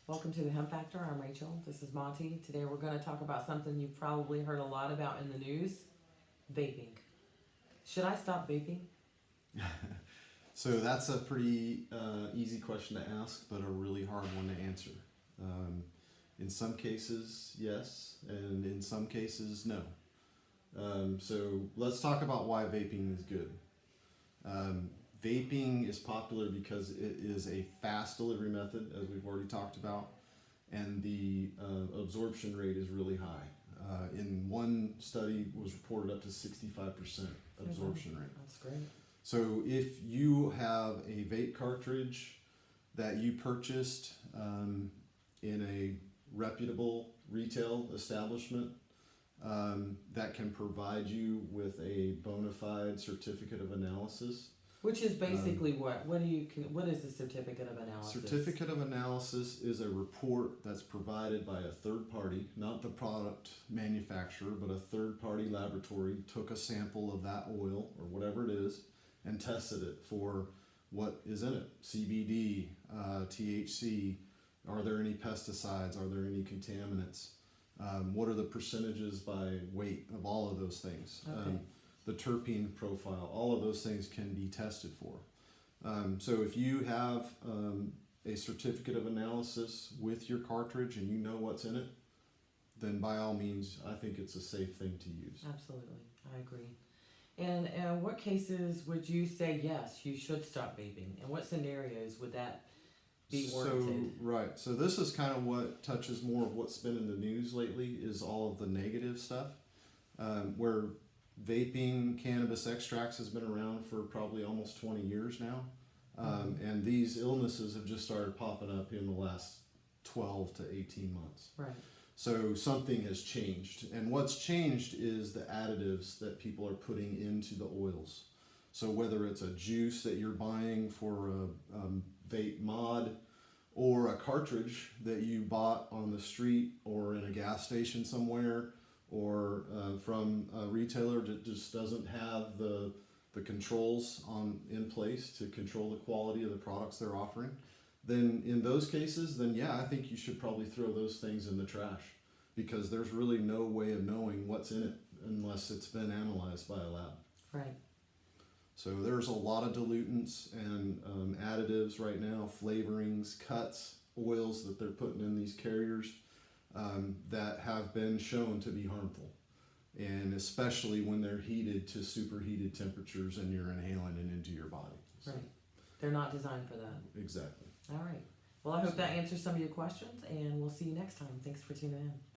Welcome to the Hemp Factor. I'm Rachel. This is Monty. Today we're going to talk about something you've probably heard a lot about in the news, vaping. Should I stop vaping? So that's a pretty easy question to ask, but a really hard one to answer. In some cases, yes, and in some cases, no. So let's talk about why vaping is good. Vaping is popular because it is a fast delivery method, as we've already talked about, and the absorption rate is really high. In one study was reported up to 65% absorption rate. That's great. So if you have a vape cartridge that you purchased in a reputable retail establishment that can provide you with a bona fide certificate of analysis. Which is basically what? What is the certificate of analysis? Certificate of analysis is a report that's provided by a third party, not the product manufacturer, but a third party laboratory took a sample of that oil or whatever it is and tested it for what is in it. CBD, THC, are there any pesticides? Are there any contaminants? What are the percentages by weight of all of those things? Okay. The terpene profile, all of those things can be tested for. So if you have a certificate of analysis with your cartridge and you know what's in it, then by all means, I think it's a safe thing to use. Absolutely. I agree. And what cases would you say, yes, you should stop vaping? And what scenarios would that be warranted? Right. So this is kind of what touches more of what's been in the news lately is all of the negative stuff, where vaping cannabis extracts has been around for probably almost 20 years now. And these illnesses have just started popping up in the last 12 to 18 months. Right. So something has changed. And what's changed is the additives that people are putting into the oils. So whether it's a juice that you're buying for a vape mod or a cartridge that you bought on the street or in a gas station somewhere or from a retailer that just doesn't have the controls in place to control the quality of the products they're offering, then in those cases, then yeah, I think you should probably throw those things in the trash because there's really no way of knowing what's in it unless it's been analyzed by a lab. Right. So there's a lot of dilutants and additives right now, flavorings, cuts, oils that they're putting in these carriers that have been shown to be harmful. And especially when they're heated to superheated temperatures and you're inhaling it into your body. So, Right. They're not designed for that. exactly. All right. Well, I hope that answers some of your questions, and we'll see you next time. Thanks for tuning in.